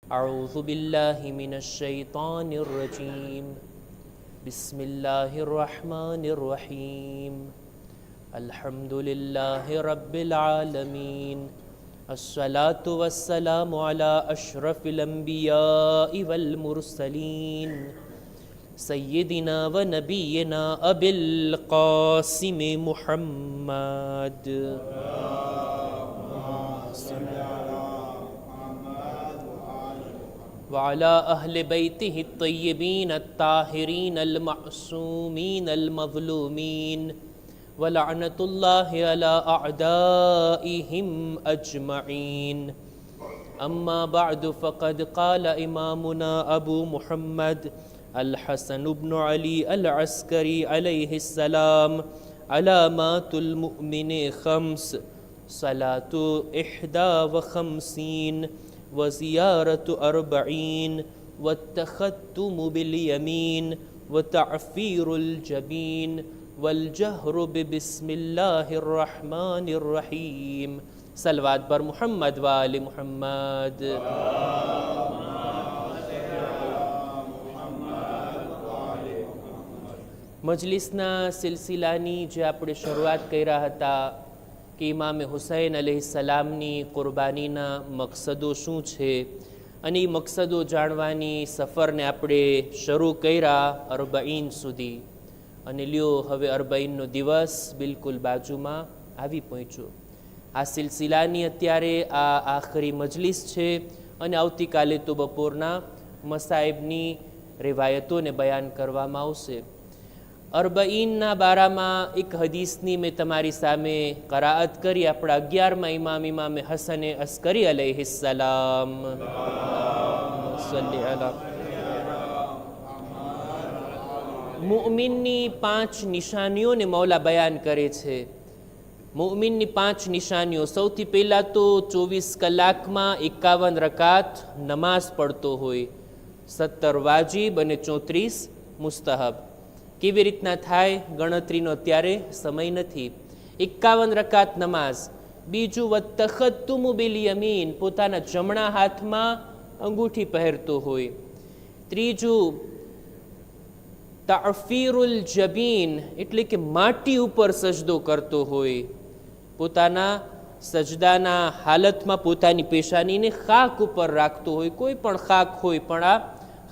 أعوذ بالله من الشيطان الرجيم بسم الله الرحمن الرحيم الحمد لله رب العالمين الصلاة والسلام على أشرف الأنبياء والمرسلين سيدنا ونبينا أبي القاسم محمد وعلى أهل بيته الطيبين الطاهرين المعصومين المظلومين ولعنة الله على أعدائهم أجمعين أما بعد فقد قال إمامنا أبو محمد الحسن بن علي العسكري عليه السلام علامات المؤمن خمس صلاة 51 وزيارة 40 والتختم باليمين وتعفير الجبين والجهر ببسم الله الرحمن الرحيم صلوات بر محمد وآل محمد. મજલિસના સિલસિલાની જે આપણે શરૂઆત કર્યા હતા કે ઇમામે હુસૈન અલૈહિસ્સલામની કુરબાનીના મકસદો શું છે અને એ મકસદો જાણવાની સફરને આપણે શરૂ કર્યા અરબઈન સુધી અને લ્યો હવે અરબઈનનો દિવસ બિલકુલ બાજુમાં આવી પહોંચ્યો. આ સિલસિલાની અત્યારે આ આખરી મજલિસ છે અને આવતીકાલે તો બપોરના મસાઇબની રિવાયતોને બયાન કરવામાં આવશે. અરબઈનના બારામાં એક હદીસની મેં તમારી સામે કરાઅત કરી. આપણા 11મા ઇમામે હસને અસ્કરી અલૈહિસ્સલામ મુઅમિનની 5 નિશાનીઓને મૌલા બયાન કરે છે. મુઅમિનની 5 નિશાનીઓ. સૌથી પહેલાં તો 24 કલાકમાં 51 રકાત નમાઝ પડતો હોય, 17 વાજીબ અને 34 મુસ્તહબ. કેવી રીતના થાય ગણતરીનો અત્યારે સમય નથી. 51 રકાત નમાઝ. બીજું વત્તખતુમુ બિલ યમીન, પોતાના જમણા હાથમાં અંગૂઠી પહેરતો હોય. ત્રીજું તાફીરુલ જબીન, એટલે કે માટી ઉપર સજદો કરતો હોય. પોતાના સજદાના હાલતમાં પોતાની પેશાનીને ખાક ઉપર રાખતો હોય. કોઈ પણ ખાક હોય પણ આ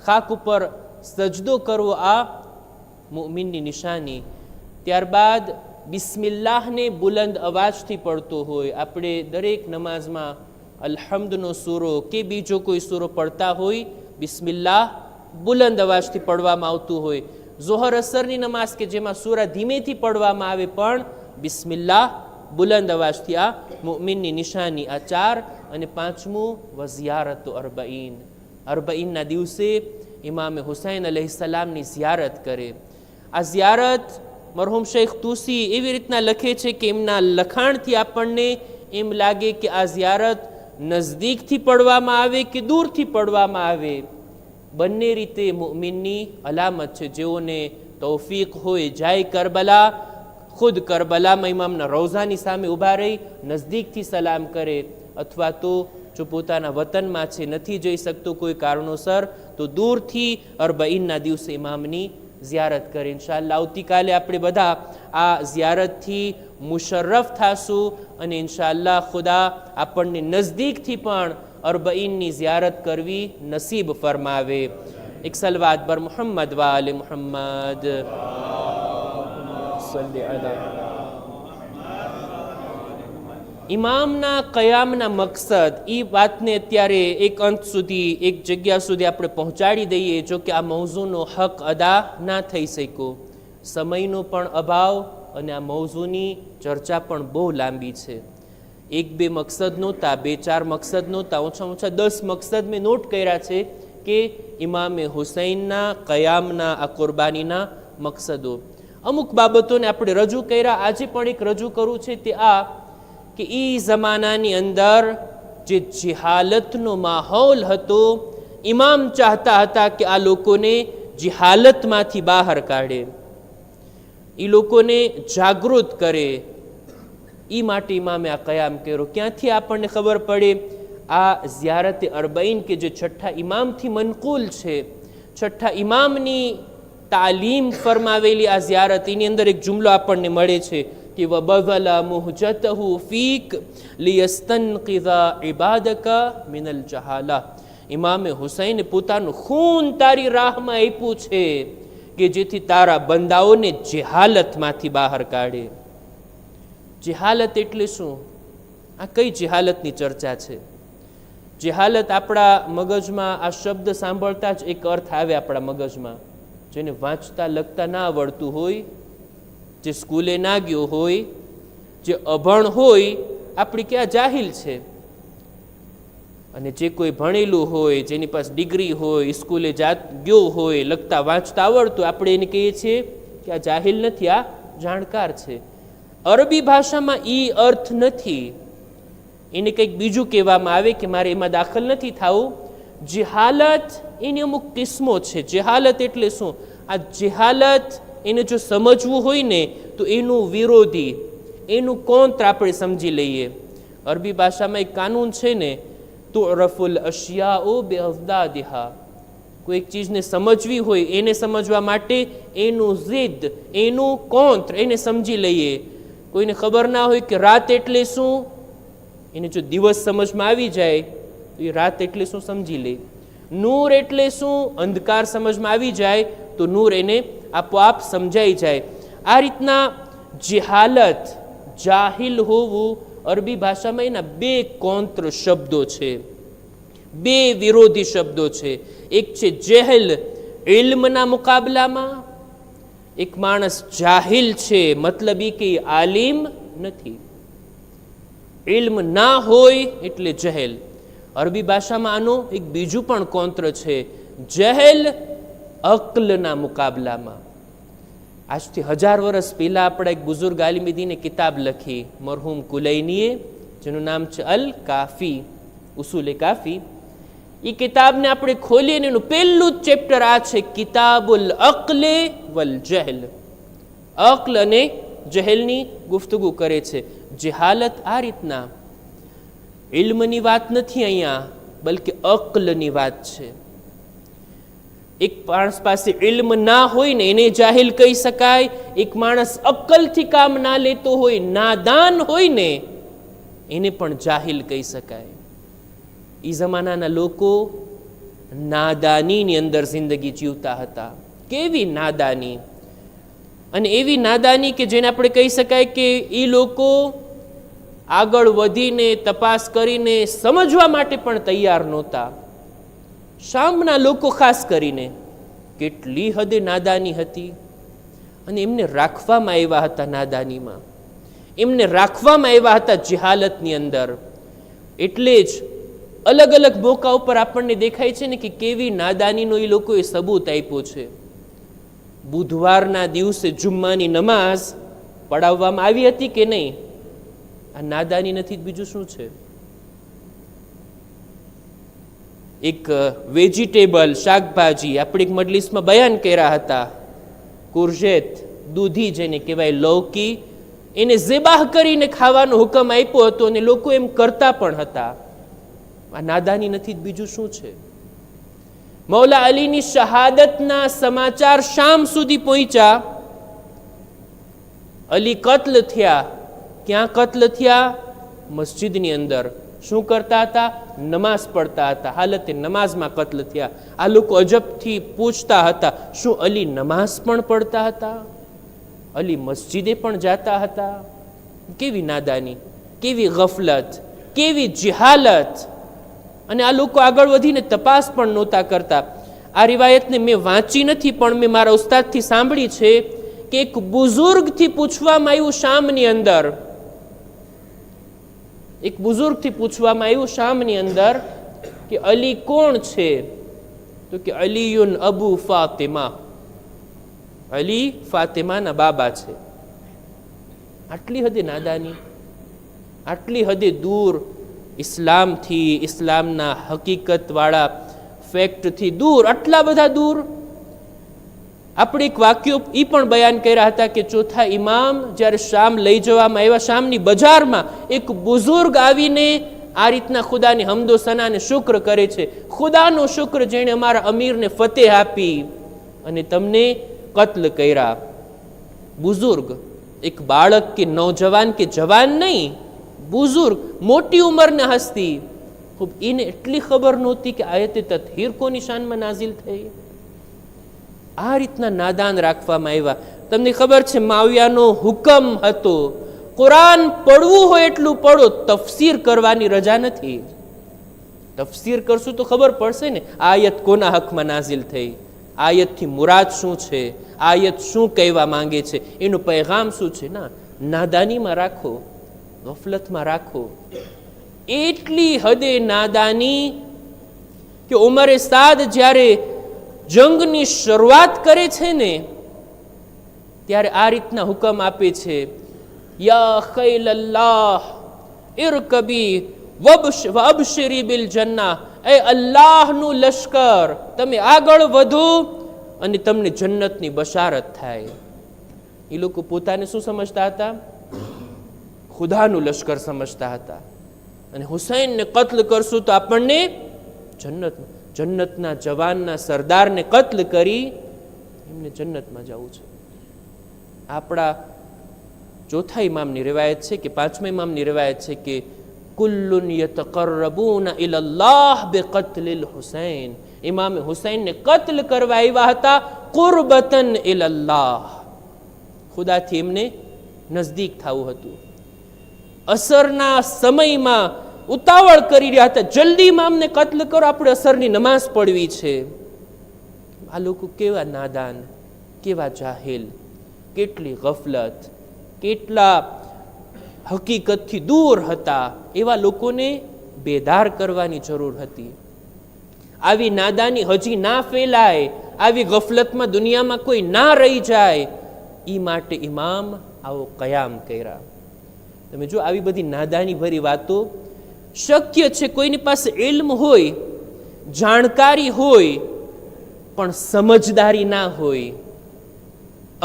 ખાક ઉપર સજદો કરવો આ મુઅમિનની નિશાની. ત્યારબાદ બિસ્મિલ્લાહને બુલંદ અવાજથી પડતો હોય. આપણે દરેક નમાઝમાં અલ્હમ્દનો સૂરો કે બીજો કોઈ સૂરો પડતા હોય, બિસ્મિલ્લાહ બુલંદ અવાજથી પડવામાં આવતું હોય. ઝોહર અસરની નમાઝ કે જેમાં સૂરા ધીમેથી પડવામાં આવે પણ બિસ્મિલ્લાહ બુલંદ અવાજથી આ મુઅમિનની નિશાની. આ 4. અને 5મું વઝિયારતો અરબઈન. અરબઈનના દિવસે ઇમામે હુસૈન અલૈહિસ્સલામની ઝિયારત કરે. આ ઝિયારત મરહુમ શેખ તુસી એવી રીતના લખે છે કે એમના લખાણથી આપણને એમ લાગે કે આ ઝિયારત નજદીકથી પડવામાં આવે કે દૂરથી પડવામાં આવે, બંને રીતે મુઅમિનની અલામત છે. જેઓને તૌફીક હોય જાય કરબલા, ખુદ કરબલામાં ઇમામના રોઝાની સામે ઊભા રહી નજદીકથી સલામ કરે, અથવા તો જો પોતાના વતનમાં છે નથી જઈ શકતો કોઈ કારણોસર તો દૂરથી અરબઈનના દિવસે ઇમામની ઝિયારત કરે. ઇન્શાઅલ્લાહ આવતીકાલે આપણે બધા આ ઝિયારતથી મુશર્રફ થાશું અને ઇન્શાઅલ્લાહ ખુદા આપણને નજદીકથી પણ અરબઈનની ઝિયારત કરવી નસીબ ફરમાવે. એક સલવાત બર મુહમ્મદ વ આલે મુહમ્મદ. ઇમામના કયામના મકસદ, એ વાતને અત્યારે એક અંત સુધી, એક જગ્યા સુધી આપણે પહોંચાડી દઈએ. જો કે આ મૌઝૂનો હક અદા ના થઈ શક્યો, સમયનો પણ અભાવ અને આ મૌઝૂની ચર્ચા પણ બહુ લાંબી છે. 1-2 મકસદ નહોતા, 2-4 મકસદ નહોતા, ઓછામાં ઓછા 10 મકસદ મેં નોટ કર્યા છે કે ઇમામે હુસૈનના કયામના આ કુરબાનીના મકસદો. અમુક બાબતોને આપણે રજૂ કર્યા, આજે પણ એક રજૂ કરવું છે તે આ કે એ જમાનાની અંદર જે જિહાલતનો માહોલ હતો, ઇમામ ચાહતા હતા કે આ લોકોને જિહાલતમાંથી બહાર કાઢે, એ લોકોને જાગૃત કરે. એ માટે ઇમામે આ કયામ કર્યો. ક્યાંથી આપણને ખબર પડે? આ ઝિયારત અરબઈન કે જે છઠ્ઠા ઇમામથી મનકૂલ છે, છઠ્ઠા ઇમામની તાલીમ ફરમાવેલી આ ઝિયારત, એની અંદર એક જુમલો આપણને મળે છે કે વબઝલા મુહજતહુ ફીક લિયસ્તનકિઝા ઇબાદકા મિનલ જહાલા. ઇમામે હુસૈને પોતાનું ખૂન તારી રાહમાં આપ્યું છે કે જેથી તારા બંદાઓને જેહાલતમાંથી બહાર કાઢે. જેહાલત એટલે શું? આ કઈ જેહાલતની ચર્ચા છે? જેહાલત આપણા મગજમાં આ શબ્દ સાંભળતા જ એક અર્થ આવે આપણા મગજમાં. જેને વાંચતા લખતા ના આવડતું હોય, જે સ્કૂલે ના ગયો હોય, જે અભણ હોય, આપણી ક્યાં જાહિલ છે. અને જે કોઈ ભણેલું હોય, જેની પાસે ડિગ્રી હોય, સ્કૂલે ગયો હોય, લખતા વાંચતા આવડતું, આપણે એને કહીએ છીએ કે આ જાહિલ નથી, આ જાણકાર છે. અરબી ભાષામાં ઈ અર્થ નથી. એને કંઈક બીજું કહેવામાં આવે કે મારે એમાં દાખલ નથી થવું. જેહાલત એની અમુક કિસ્મો છે. જેહાલત એટલે શું? આ જેહાલત એને જો સમજવું હોય ને તો એનું વિરોધી, એનું કોંત્ર આપણે સમજી લઈએ. અરબી ભાષામાં એક કાનૂન છે ને, તુરફુલ અશિયાઓ બેઅઝદાદિહા. કોઈ એક ચીજને સમજવી હોય એને સમજવા માટે એનું ઝિદ, એનું કોંત્ર એને સમજી લઈએ. કોઈને ખબર ના હોય કે રાત એટલે શું, એને જો દિવસ સમજમાં આવી જાય તો એ રાત એટલે શું સમજી લે. નૂર એટલે શું, અંધકાર સમજમાં આવી જાય તો નૂર એને આપોઆપ સમજાઈ જાય. આ રીતના જેહાલત, જાહિલ હોવું, અરબી ભાષામાં એના બે કોંત્ર શબ્દો છે, બે વિરોધી શબ્દો છે. એક છે જેહલ, ઇલ્મના મુકાબલામાં. એક માણસ જાહિલ છે, મતલબ એ કે આલિમ નથી. ઇલ્મ ના હોય એટલે જહેલ. અરબી ભાષામાં આનો એક બીજું પણ કોંત્ર છે, જહેલ અક્લના મુકાબલામાં. આજથી 1000 વર્ષ પહેલા આપણા એક બુઝુર્ગ આલિમીદીને કિતાબ લખી, મરહૂમ કુલૈનીએ, જેનું નામ છે અલ કાફી, ઉસૂલ કાફી. એ કિતાબને આપણે ખોલીએ ને એનું પહેલું જ ચેપ્ટર આ છે, કિતાબુલ અક્લે વલ જહેલ. અક્લ અને જહેલની ગુફ્તગુ કરે છે. જેહાલત આ રીતના ઇલ્મની વાત નથી અહીંયા, બલકે અક્લની વાત છે. એક માણસ પાસે ઇલ્મ ના હોય ને એને જાહિલ કહી શકાય. એક માણસ અક્કલથી કામ ના લેતો હોય, નાદાન હોય ને એને પણ જાહિલ કહી શકાય. એ જમાનાના લોકો નાદાનીની અંદર જિંદગી જીવતા હતા. કેવી નાદાની! અને એવી નાદાની કે જેને આપણે કહી શકાય કે એ લોકો આગળ વધીને તપાસ કરીને સમજવા માટે પણ તૈયાર નહોતા. શામના લોકો ખાસ કરીને કેટલી હદે નાદાની હતી. અને એમને રાખવામાં આવ્યા હતા નાદાનીમાં, એમને રાખવામાં આવ્યા હતા જેહાલતની અંદર. એટલે જ અલગ અલગ મોકા ઉપર આપણને દેખાય છે ને કે કેવી નાદાનીનો એ લોકોએ સબૂત આપ્યો છે. બુધવારના દિવસે જુમ્માની નમાઝ પડાવવામાં આવી હતી કે નહીં? આ નાદાની નથી, બીજું શું છે? એક વેજીટેબલ, શાકભાજી આપણે એક મજલિસમાં બયાન કર્યા હતા, કુરજેત, દૂધી જેને કહેવાય, લૌકી, એને ઝિબાહ કરીને ખાવાનો હુકમ આપ્યો હતો અને લોકો એમ કરતા પણ હતા. આ નાદાની નથી, બીજું શું છે? મૌલા અલીની શહાદતના સમાચાર શામ સુધી પહોંચ્યા. અલી કત્લ થયા. ક્યાં કત્લ થયા? મસ્જિદની અંદર. શું કરતા હતા? નમાઝ પડતા હતા. હાલતે નમાઝમાં કત્લ થયા. આ લોકો અજબથી પૂછતા હતા, શું અલી નમાઝ પણ પડતા હતા? અલી મસ્જિદે પણ જાતા હતા? કેવી નાદાની, કેવી ગફલત, કેવી જહાલત! અને આ લોકો આગળ વધીને તપાસ પણ નહોતા કરતા. આ રિવાયતને મેં વાંચી નથી, પણ મેં મારા ઉસ્તાદથી સાંભળી છે કે એક બુઝુર્ગથી પૂછવામાં આવ્યું શામની અંદર, એક બુઝુર્ગથી પૂછવામાં આવ્યું શામની અંદર કે અલી કોણ છે? તો કે અલીયુન અબુ ફાતિમા, અલી ફાતિમાના બાબા છે. આટલી હદે નાદાની, આટલી હદે દૂર ઇસ્લામથી, ઇસ્લામના હકીકતવાળા ફેક્ટથી દૂર, આટલા બધા દૂર. આપણે એક વાક્યો એ પણ બયાન કર્યા હતા કે ચોથા ઇમામ જ્યારે શામ લઈ જવામાં આવ્યા, શામની બજારમાં એક બુઝુર્ગ આવીને આ રીતના ખુદાની હમદો સનાને શુક્ર કરે છે. ખુદાનો શુક્ર જેણે અમારા અમીરને ફતેહ આપી અને તમને કત્લ કર્યા. બુઝુર્ગ, એક બાળક કે નૌજવાન કે જવાન નહીં, બુઝુર્ગ, મોટી ઉંમરના હસ્તી, ખૂબ એને એટલી ખબર નહોતી કે આયતે તત્હીર કોની શાનમાં નાઝિલ થઈ. આ રીતના નાદાન રાખવામાં આવ્યા. તમને ખબર છે માવિયાનો હુકમ હતો, કુરાન પડવું હોય એટલું પડો, તફસીર કરવાની રજા નથી. તફસીર કરશું તો ખબર પડશે ને આયત કોના હકમાં નાઝિલ થઈ, આયતથી મુરાદ શું છે, આયત શું કહેવા માંગે છે, એનું પૈગામ શું છે. ના, નાદાનીમાં રાખો, ગફલતમાં રાખો. એટલી હદે નાદાની કે ઉમરે સાદ જ્યારે જંગની શરૂઆત કરે છે ને ત્યારે આ રીતના હુકમ આપે છે, યા ખૈલલ્લાહ ઇરકબી વબશરી બિલ જન્ના, એ અલ્લાહનું લશ્કર, તમે આગળ વધો અને તમને જન્નતની બશારત થાય. એ લોકો પોતાને શું સમજતા હતા? ખુદાનું લશ્કર સમજતા હતા. અને હુસૈનને કત્લ કરશું તો આપણને જન્નતના જવાનના સરદારને કત્લ કરી એમને જન્નતમાં જવું છે. આપણા ચોથા ઇમામની riwayat છે કે પાંચમા ઇમામની riwayat છે કે કુલ્લુન યતકર્રબૂન ઇલલ્લાહ બિકત્લિલ હુસૈન, ઇમામે હુસૈનને કત્લ કરવા આવ્યા હતા કુરબતન ઇલલ્લાહ, ખુદાથી એમને નજદીક થવું હતું. અસરના સમયમાં ઉતાવળ કરી રહ્યા હતા, જલ્દી ઇમામને કત્લ કરો, આપણે અસરની નમાઝ પડવી છે. આ લોકો કેવા નાદાન, કેવા જાહેલ, કેટલી ગફલત, કેટલા હકીકતથી દૂર હતા. એવા લોકોને બેદાર કરવાની જરૂર હતી. આવી નાદાની હજી ના ફેલાય, આવી ગફલતમાં દુનિયામાં કોઈ ના રહી જાય, એ માટે ઇમામ આવો કયામ કર્યા. તમે જો આવી બધી નાદાની ભરી વાતો શક્ય છે કોઈની પાસે ઇલ્મ હોય, જાણકારી હોય, પણ સમજદારી ના હોય,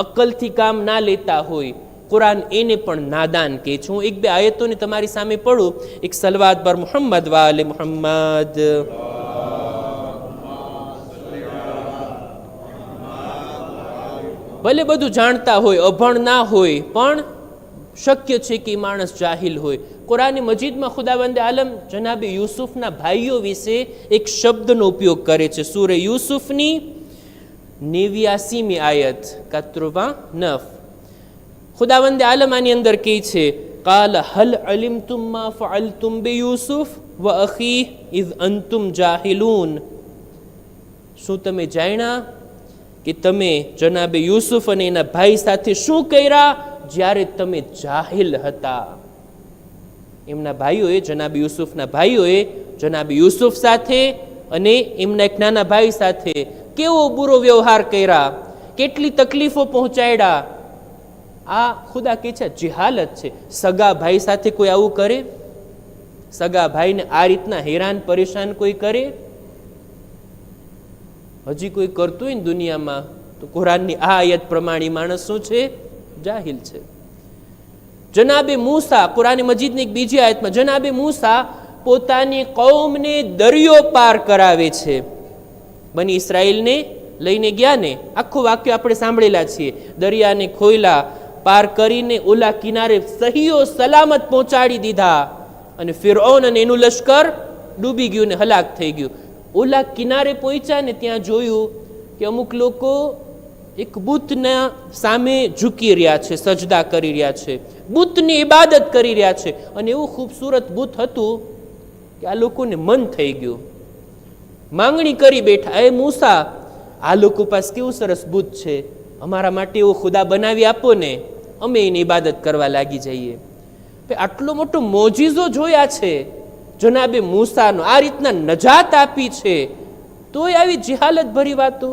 અક્કલથી કામ ના લેતા હોય, કુરાન એને પણ નાદાન કહે છે. હું એક બે આયતોને તમારી સામે પડું. એક સલવાત બર મુહમ્મદ વાલે મુહમ્મદ. ભલે બધું જાણતા હોય, અભણ ના હોય, પણ શક્ય છે કે માણસ જાહિલ હોય. કુરાન મજીદમાં ખુદાવંદ આલમ જનાબે યુસુફના ભાઈઓ વિશે એક શબ્દનો ઉપયોગ કરે છે. સૂરે યુસુફની 89મી આયત 89. ખુદાવંદ આલમ આની અંદર કહે છે, કાલ હલ અલિમતુમ મા ફઅલતુમ બિયુસુફ વ અખીહ ઇઝ અંતુમ જાહિલૂન. શું તમે જાણ્યા કે તમે જનાબે યુસુફ અને એના ભાઈ સાથે શું કર્યા જ્યારે તમે જાહિલ હતા? એમના ભાઈઓએ, જનાબી યુસુફના ભાઈઓએ જનાબી યુસુફ સાથે અને એમના એક નાના ભાઈ સાથે કેવો બુરો વ્યવહાર કર્યા, કેટલી તકલીફો પહોંચાડ્યા. આ ખુદા કે છે જિહાલત છે. સગા ભાઈ સાથે કોઈ આવું કરે? સગા ભાઈને આ રીતના હેરાન પરેશાન કોઈ કરે? હજી કોઈ કરતું હોય ને દુનિયામાં તો કુરાનની આ આયત પ્રમાણે માણસ શું છે? જાહિલ છે. જનાબે મૂસા, કુરાન મજીદની એક બીજી આયતમાં જનાબે મૂસા પોતાની કૌમને દરિયો પાર કરાવે છે. બની ઇસ્રાયેલને લઈને ગયા ને, આખું વાક્ય આપણે સાંભળેલા છીએ. દરિયાને ખોયલા, પાર કરીને ઓલા કિનારે સહીઓ સલામત પહોંચાડી દીધા અને ફિરૌન અને એનું લશ્કર ડૂબી ગયું ને હલાક થઈ ગયું. ઓલા કિનારે પહોંચ્યા ને ત્યાં જોયું કે અમુક લોકો એક બુતના સામે ઝૂકી રહ્યા છે, સજદા કરી રહ્યા છે, બુતની ઇબાદત કરી રહ્યા છે. અને એવું ખૂબસૂરત બુત હતું કે આ લોકોને મન થઈ ગયું, માંગણી કરી બેઠા, એ મૂસા, આ લોકો પાસે કેવું સરસ બુત છે, અમારા માટે એવો ખુદા બનાવી આપો ને, અમે એની ઇબાદત કરવા લાગી જઈએ. આટલો મોટો મોજીઝો જોયા છે જનાબે મૂસાનો, આ રીતના નજાત આપી છે, તોય આવી જિહાલત ભરી વાતો.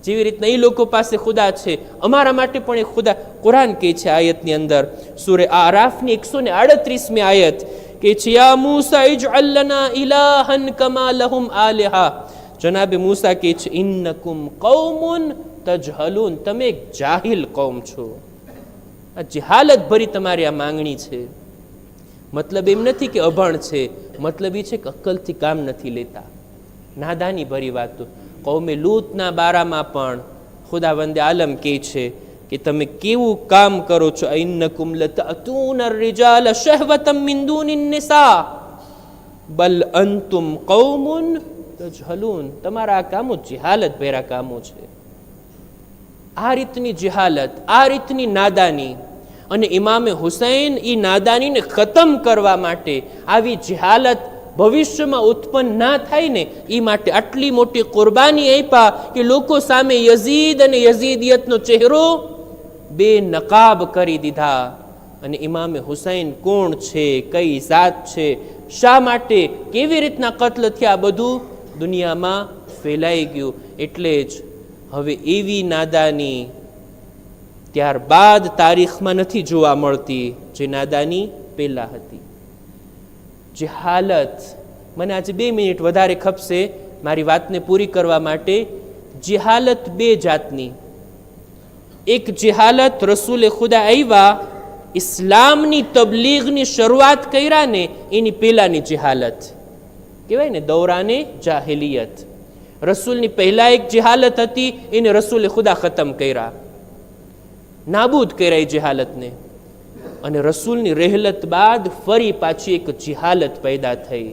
જેવી રીતના એ લોકો પાસે ખુદા છે, અમારા માટે પણ એક ખુદા. કુરાન કહે છે આયતની અંદર, સૂરે આરાફની 138મી આયત કે છે, યા મૂસા ઇજઅલ લના ઇલાહન કમા લહુમ આલિહા. જનાબે મૂસા કહે છે, ઇન્નકુમ કૌમુન તજહલુન, તમે એક જાહિલ કૌમ છો. આ જહાલત ભરી તમારી આ માંગણી છે. મતલબ એમ નથી કે અભણ છે, મતલબ એ છે કે અક્કલથી કામ નથી લેતા. નાદાની ભરી વાતો. કૌમે લૂતના બારામાં પણ ખુદાવંદે આલમ કહે છે કે તમે કેવું કામ કરો છો. ઇન્નકુમ લતઅતૂના અર-રિજાલ શહવતમ મિન દૂનિન નિસા બલ અંતુમ કૌમુન તજહલૂન. તમારા આ કામો જહાલત ભેરા કામો છે. આ રીતની જહાલત, આ રીતની નાદાની. અને ઇમામે હુસૈન એ નાદાનીને ખતમ કરવા માટે, આવી જહાલત ભવિષ્યમાં ઉત્પન્ન ના થાય ને એ માટે આટલી મોટી કુરબાની આપ્યા કે લોકો સામે યઝીદ અને યઝીદિયતનો ચહેરો બે નકાબ કરી દીધા. અને ઇમામે હુસૈન કોણ છે, કઈ જાત છે, શા માટે, કેવી રીતના કત્લ થયા, બધું દુનિયામાં ફેલાઈ ગયું. એટલે જ હવે એવી નાદાની ત્યારબાદ તારીખમાં નથી જોવા મળતી જે નાદાની પહેલા હતી. જહાલત, મને આજે 2 મિનિટ વધારે ખપશે મારી વાતને પૂરી કરવા માટે. જહાલત બે જાતની. એક જહાલત રસૂલે ખુદા આવ્યા, ઇસ્લામની તબલીગની શરૂઆત કર્યા ને એની પહેલાની જહાલત કહેવાય ને, દૌરાને જાહિલિયત. રસૂલની પહેલા એક જહાલત હતી, એને રસૂલે ખુદા ખતમ કર્યા, નાબૂદ કર્યા એ જહાલતને. અને રસૂલની રહેલત બાદ ફરી પાછી એક જહાલત પેદા થઈ,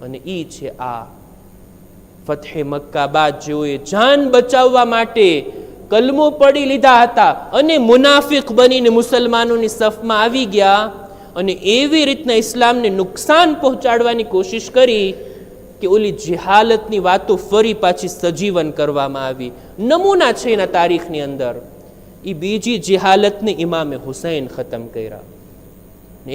અને એ છે આ ફતહે મક્કા બાદ જેઓએ જાન બચાવવા માટે કલમો પડી લીધા હતા અને મુનાફિક બનીને મુસલમાનોની સફમાં આવી ગયા અને એવી રીતના ઇસ્લામને નુકસાન પહોંચાડવાની કોશિશ કરી કે ઓલી જહાલતની વાતો ફરી પાછી સજીવન કરવામાં આવી. નમૂના છે એના તારીખની અંદર. એ બીજી જહાલતને ઇમામે હુસૈન ખતમ કર્યા.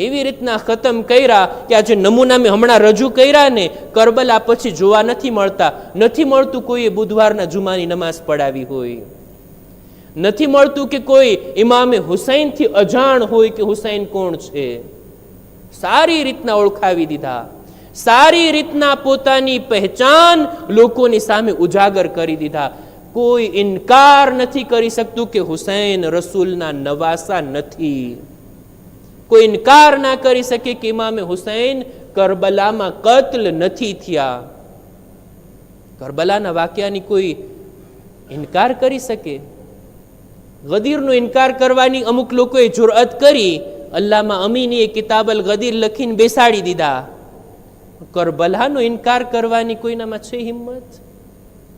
એવી રીતના ખતમ કર્યા કે આ જે નમૂના મેં હમણાં રજૂ કર્યા ને, કરબલા પછી જોવા નથી મળતા. નથી મળતું કોઈએ બુધવારના જુમાની નમાઝ પડાવી હોય, નથી મળતું કે કોઈ ઇમામે હુસૈનથી અજાણ હોય કે હુસૈન કોણ છે. સારી રીતના ઓળખાવી દીધા, સારી રીતના પોતાની પહેચાન લોકોની સામે ઉજાગર કરી દીધા. કોઈ ઇનકાર નથી કરી શકતું કે હુસૈન રસૂલના નવાસા નથી. કોઈ ઇનકાર ના કરી શકે કે ઇમામે હુસૈન કરબલામાં કત્લ નથી થયા. કરબલાના વાક્યાની કોઈ ઇનકાર કરી શકે? ગદીરનો ઇનકાર કરવાની અમુક લોકોએ જુરઅત કરી. અલ્લામા અમીનીએ કિતાબ અલ ગદીર લખીને બેસાડી દીધા. કરબલાનો ઇનકાર કરવાની કોઈનામાં છે હિંમત?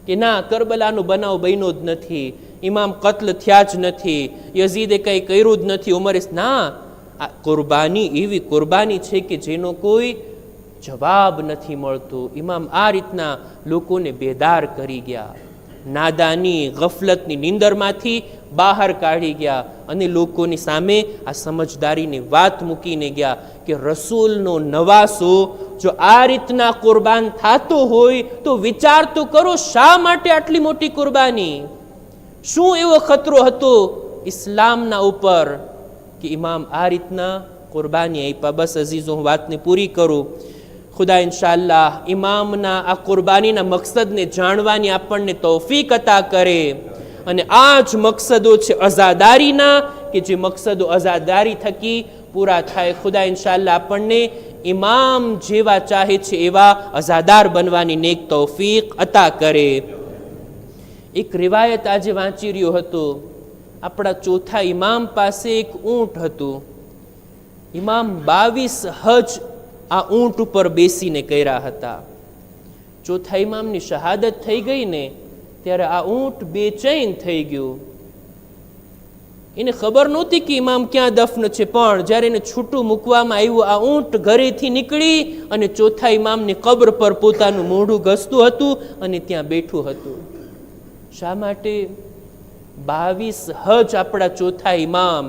કે ના, કરબલાનો બનાવ બન્યો જ નથી, ઇમામ કત્લ થયા જ નથી, યઝીદે કંઈ કર્યું જ નથી, ઉમરે ના. આ કુરબાની એવી કુરબાની છે કે જેનો કોઈ જવાબ નથી મળતો. ઇમામ આ રીતના લોકોને બેદાર કરી ગયા, નાદાની ગફલતની નીંદરમાંથી બહાર કાઢી ગયા અને લોકોની સામે આ સમજદારીની વાત મૂકીને ગયા કે રસૂલનો નવાસો જો આ રીતના કુરબાન થતો હોય તો વિચાર તો કરો, શા માટે આટલી મોટી કુરબાની? શું એવો ખતરો હતો ઇસ્લામના ઉપર કે ઇમામ આ રીતના કુરબાની આપ્યા? બસ અઝીઝો, હું વાતને પૂરી કરું. ખુદા ઇન્શાઅલ્લાહ ઇમામના આ કુરબાનીના મકસદને જાણવાની આપણને તૌફીક અતા કરે. અને આ જ મકસદો છે અઝાદારીના, કે જે મકસદો અઝાદારી થકી પૂરા થાય. ખુદા ઇન્શાઅલ્લાહ આપણને ઇમામ જેવા ચાહે છે એવા અઝાદાર બનવાની નેક તૌફીક અતા કરે. એક રિવાયત આજે વાંચી રહ્યો હતો. આપણા ચોથા ઇમામ પાસે એક ઊંટ હતું. ઇમામ 22 હજ આ ઊંટ ઉપર બેસીને કર્યા હતા. ચોથા ઇમામની શહાદત થઈ ગઈ ને ત્યારે આ ઊંટ બેચૈન થઈ ગયું. એને ખબર નહોતી કે ઇમામ ક્યાં દફન છે, પણ જ્યારે એને છૂટું મૂકવામાં આવ્યું, આ ઊંટ ઘરેથી નીકળી અને ચોથા ઇમામની કબ્ર પર પોતાનું મોઢું ઘસતું હતું અને ત્યાં બેઠું હતું. શા માટે? 22 હજ આપણા ચોથા ઇમામ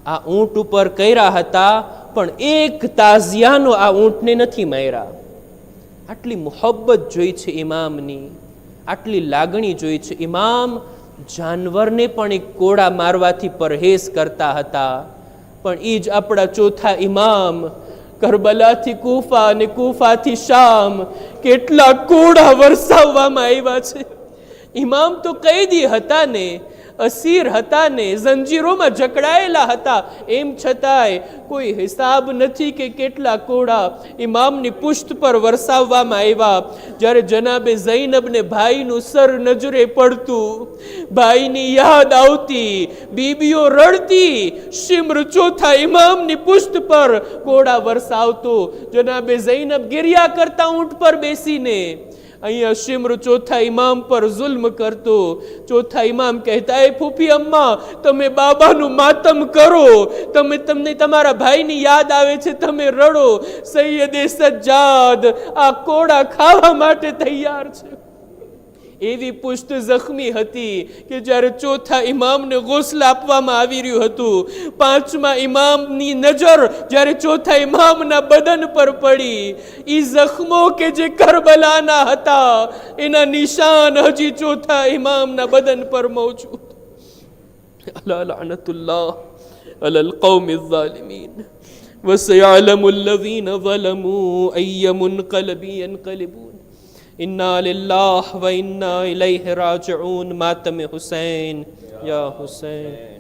આ ઊંટ ઉપર કર્યા હતા, પણ એક તાઝિયાનો આ ઊંટને નથી માર્યા. આટલી મુહબ્બત જોઈ છે ઇમામની, આટલી લાગણી જોઈ છે. ઇમામ જાનવરને પણ એક કોડા મારવાથી પરહેઝ કરતા હતા, પણ એ જ આપણા ચોથા ઇમામ કરબલાથી કૂફા અને કૂફાથી શામ કેટલા કોડા વરસાવવામાં આવ્યા છે. ઇમામ તો કૈદી હતા ને, અસીર હતા ને, જંજીરોમાં જકડાયેલા હતા, એમ છતાંય કોઈ હિસાબ નથી કે કેટલા કોડા ઇમામની પુષ્ટ પર વરસાવવામાં આવ્યા. જ્યારે જનાબે ઝૈનબને ભાઈનું સર નજરે પડતું, ભાઈની યાદ આવતી, બીબીઓ રડતી, શિમ્ર ચોથા ઇમામની પુષ્ટ પર કોડા વરસાવતો. જનાબે ઝૈનબ ગિરિયા કરતા ઊંટ પર બેસીને. અહીંયા શિમ્ર ચોથા ઇમામ પર જુલ્મ કરતો. ચોથા ઇમામ કહેતા, એ ફૂફી અમ્મા, તમે બાબાનું માતમ કરો, તમને તમારા ભાઈની યાદ આવે છે, તમે રડો. સૈયદે સજ્જાદ આ કોડા ખાવા માટે તૈયાર છે. એવી પુષ્ટ જખમી હતી કે જ્યારે ચોથા ઇમામને ગોસ્લ આપવામાં આવી રહ્યું હતું, પાંચમા ઇમામની નજર જ્યારે ચોથા ઇમામના બદન પર પડી, ઈ જખમો કે જે કરબલાના હતા એના નિશાન હજી ચોથા ઇમામના બદન પર મોજૂદ. અલા લઅનતુલ્લાહ અલલ કૌમિઝ ઝાલિમીન વસયઅલમુલ લઝીન ઝલમૂ અય્ય મુન્કલબિન યન્કલિબૂન. इन्ना लिल्लाह व इन्ना इलैहि राजिऊन. मातम हुसैन या हुसैन.